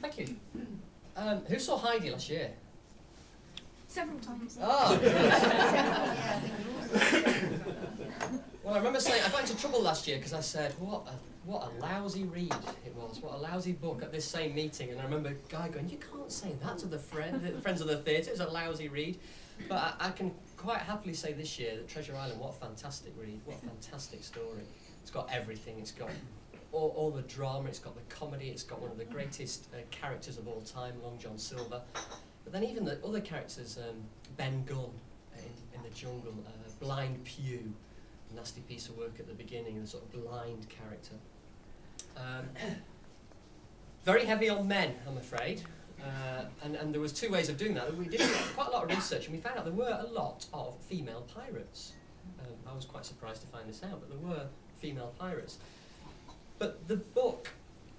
Thank you. Who saw Heidi last year? Several times. Oh! Well, I remember saying, I got into trouble last year because I said, what a lousy read it was, what a lousy book at this same meeting. And I remember a guy going, you can't say that to the Friends of the Theatre, it's a lousy read. But I can quite happily say this year that Treasure Island, what a fantastic read, what a fantastic story. It's got everything, it's got all the drama, it's got the comedy, it's got one of the greatest characters of all time, Long John Silver. But then even the other characters, Ben Gunn in the jungle, Blind Pew, a nasty piece of work at the beginning, the sort of blind character. Very heavy on men, I'm afraid. And there was two ways of doing that. We did quite a lot of research and we found out there were a lot of female pirates. I was quite surprised to find this out, but there were female pirates. But the book,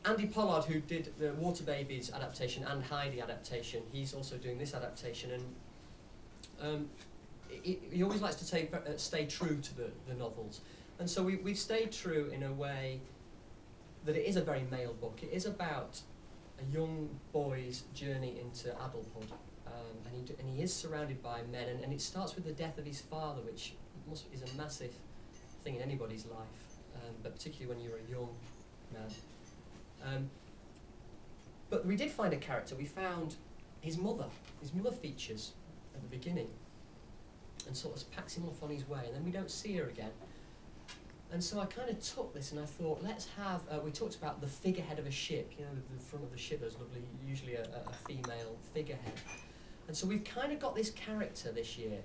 Andy Pollard, who did the Water Babies adaptation and Heidi adaptation, he's also doing this adaptation, and he always likes to stay true to the novels. And so we've stayed true in a way that it is a very male book. It is about a young boy's journey into adulthood, and he is surrounded by men, and it starts with the death of his father, which is a massive thing in anybody's life, but particularly when you're a young man. But we did find a character. We found his mother. His mother features at the beginning and sort of packs him off on his way, and then we don't see her again. And so I kind of took this and I thought, let's have, we talked about the figurehead of a ship, you know, the front of the ship, there's lovely, usually a female figurehead. And so we've kind of got this character this year,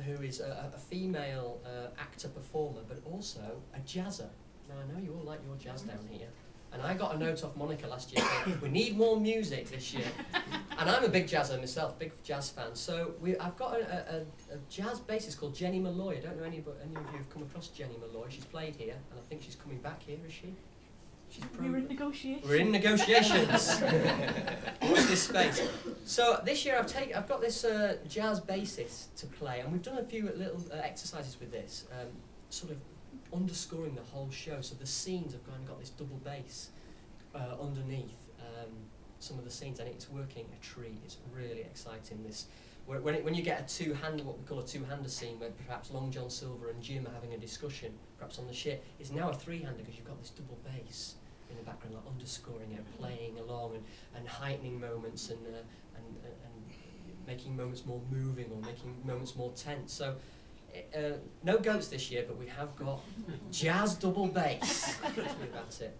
who is a female actor-performer, but also a jazzer. Now I know you all like your jazz down here, and I got a note off Monica last year saying, we need more music this year. And I'm a big jazzer myself, big jazz fan. So I've got a jazz bassist called Jenny Malloy. I don't know any of you have come across Jenny Malloy. She's played here, and I think she's coming back here, is she? We're in negotiations. We're in negotiations. Watch this space. So this year I've got this jazz bassist to play, and we've done a few little exercises with this, sort of underscoring the whole show. So the scenes have kind of got this double bass underneath some of the scenes, and it's working a treat. It's really exciting. This when you get a what we call a two-hander scene, where perhaps Long John Silver and Jim are having a discussion, perhaps on the ship, it's now a three-hander because you've got this double bass in the background, like underscoring it, playing along, and heightening moments, and making moments more moving or making moments more tense. So no goats this year, but we have got jazz double bass. That's it.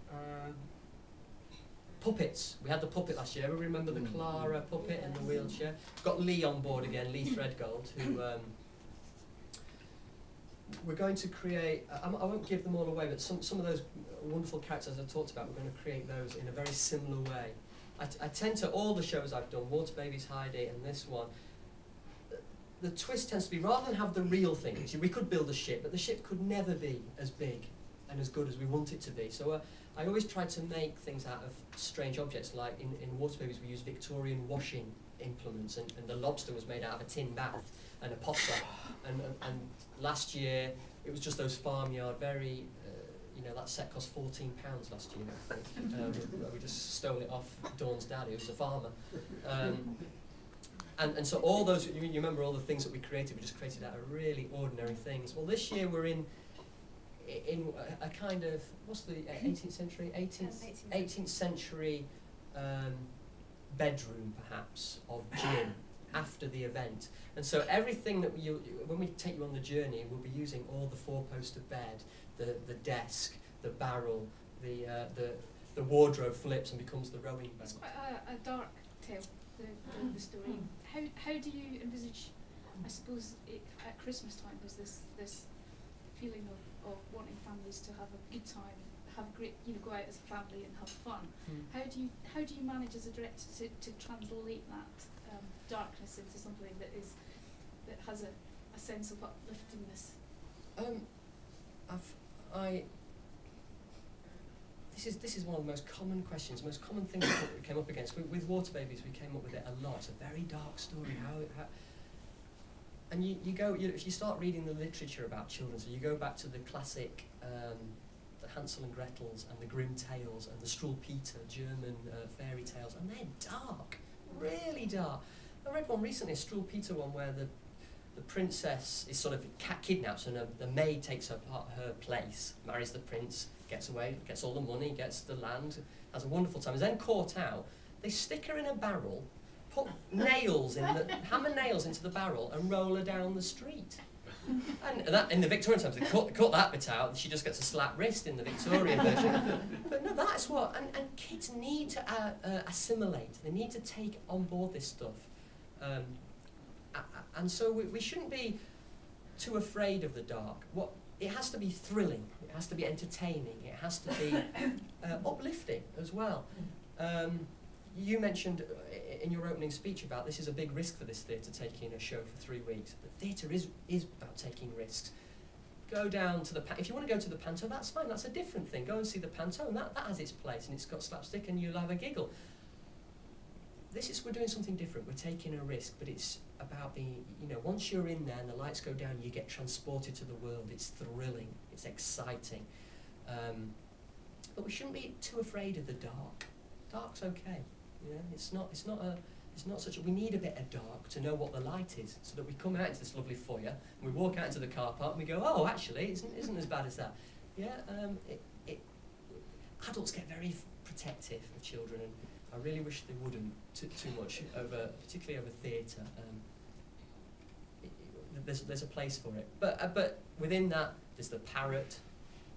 Puppets. We had the puppet last year. Everyone remember the Clara puppet in the wheelchair? We've got Lee on board again, Lee Threadgold, who we're going to create. I won't give them all away, but some of those wonderful characters I talked about, we're going to create those in a very similar way. I tend to, all the shows I've done, Water Babies, Heidi, and this one, the twist tends to be, rather than have the real things, we could build a ship, but the ship could never be as big and as good as we want it to be. So I always try to make things out of strange objects, like in Water Babies we use Victorian washing implements, and the lobster was made out of a tin bath and a potter, and last year it was just those farmyard, very, you know, that set cost £14 last year, I think. We just stole it off Dawn's dad, who was a farmer. And so all those, you remember all the things that we created, we just created out of really ordinary things. Well, this year we're in a kind of, what's the 18th century? 18th century bedroom, perhaps, of Jim after the event. And so everything that when we take you on the journey, we'll be using all the four-poster bed, the desk, the barrel, the wardrobe flips and becomes the rowing boat. It's quite a dark tale, the story. How do you envisage, I suppose, at Christmas time there's this feeling of wanting families to have a good time, have a great, go out as a family and have fun. How do you manage as a director to translate that darkness into something that has a sense of upliftingness? This is one of the most common questions, most common things that we came up against. With Water Babies, we came up with it a lot. It's a very dark story. And if you start reading the literature about children, so you go back to the classic the Hansel and Gretels and the Grimm Tales and the Struwwelpeter German fairy tales, and they're dark, really dark. I read one recently, a Struwwelpeter one, where the princess is sort of kidnapped, and the maid takes her place, marries the prince, gets away, gets all the money, gets the land, has a wonderful time. Is then caught out. They stick her in a barrel, put nails in hammer nails into the barrel, and roll her down the street. And that, in the Victorian times, they cut that bit out. She just gets a slap wrist in the Victorian version. But no, that's what. And kids need to assimilate. They need to take on board this stuff. And so we shouldn't be too afraid of the dark. It has to be thrilling. It has to be entertaining. It has to be uplifting as well. You mentioned in your opening speech about this is a big risk for this theatre, taking a show for 3 weeks. But theatre is about taking risks. Go down to if you want to go to the panto, that's fine. That's a different thing. Go and see the panto, and that has its place, and it's got slapstick, and you'll have a giggle. We're doing something different. We're taking a risk, but it's about being, once you're in there and the lights go down, you get transported to the world. It's thrilling. It's exciting. But we shouldn't be too afraid of the dark. Dark's okay. It's not such a. We need a bit of dark to know what the light is, so that we come out into this lovely foyer and we walk out into the car park and we go, oh, actually, it isn't as bad as that. Yeah. Adults get very protective of children, and I really wish they wouldn't too much particularly over theatre. There's a place for it, but within that there's the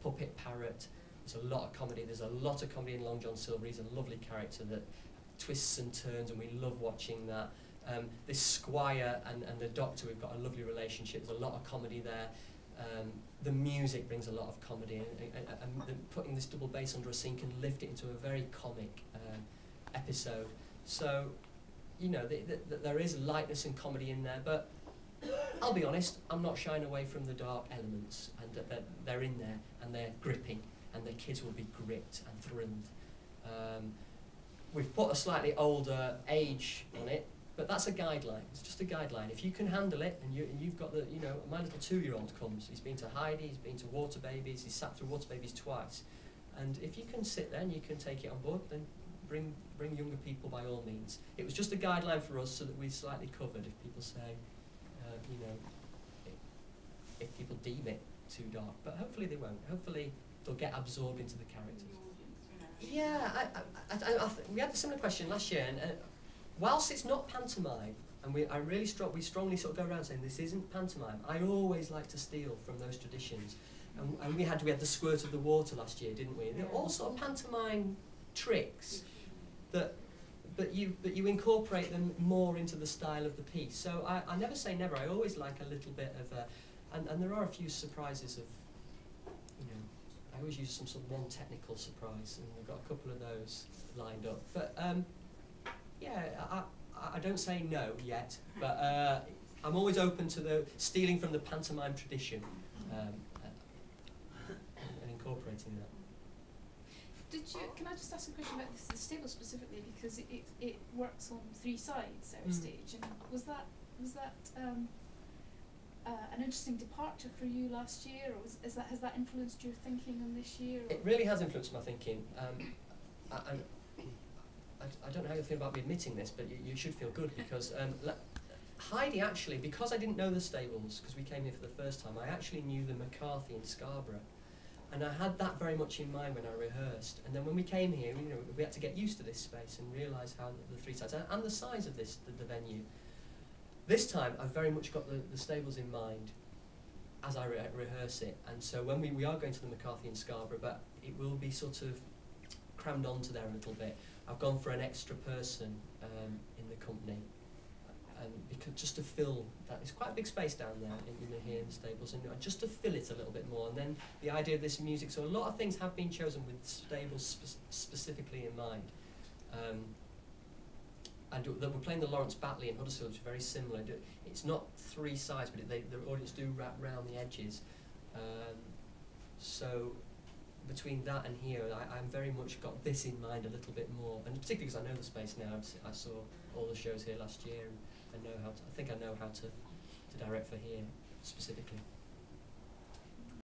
puppet parrot. There's a lot of comedy. There's a lot of comedy in Long John Silver. He's a lovely character that twists and turns, and we love watching that. This squire and the doctor, we've got a lovely relationship. There's a lot of comedy there. The music brings a lot of comedy, and putting this double bass under a scene can lift it into a very comic episode. So, there is lightness and comedy in there, but I'll be honest, I'm not shying away from the dark elements, and they're in there, and they're gripping, and the kids will be gripped and thrilled. We've put a slightly older age on it, but that's a guideline. It's just a guideline. If you can handle it, and you've got my little 2-year-old comes. He's been to Heidi, he's been to Water Babies, he's sat through Water Babies twice. And if you can sit there and you can take it on board, then bring younger people by all means. It was just a guideline for us so that we're slightly covered if people say, if people deem it too dark. But hopefully they won't. Hopefully they'll get absorbed into the characters. Yeah, we had a similar question last year, and whilst it's not pantomime, and we strongly sort of go around saying this isn't pantomime, I always like to steal from those traditions. And we had the squirt of the water last year, didn't we? They're all sort of pantomime tricks but you incorporate them more into the style of the piece. So I never say never. I always like a little bit of and there are a few surprises of, I always use some sort of one technical surprise, and I've got a couple of those lined up. But yeah, I don't say no yet, but I'm always open to the stealing from the pantomime tradition and incorporating that. Can I just ask a question about the stable specifically, because it works on 3 sides our stage, and was that an interesting departure for you last year, or has that influenced your thinking on this year? Or? It really has influenced my thinking. I don't know how you feel about me admitting this, but you should feel good, because Heidi actually, because I didn't know the stables, because we came here for the first time, I actually knew the McCarthy in Scarborough. And I had that very much in mind when I rehearsed. And then when we came here, we had to get used to this space and realise how the 3 sides, and the size of the venue. This time, I've very much got the stables in mind as I rehearse it. And so when we are going to the McCarthy in Scarborough, but it will be sort of crammed onto there a little bit. I've gone for an extra person in the company. Because just to fill that, it's quite a big space down there here in the stables, and just to fill it a little bit more. And then the idea of this music, so a lot of things have been chosen with stables specifically in mind. And we're playing the Lawrence Batley in Huddersfield, which is very similar. It's not 3 sides, but the audience do wrap round the edges. So between that and here, I'm very much got this in mind a little bit more, and particularly because I know the space now. I saw all the shows here last year, and I think I know how to direct for here specifically.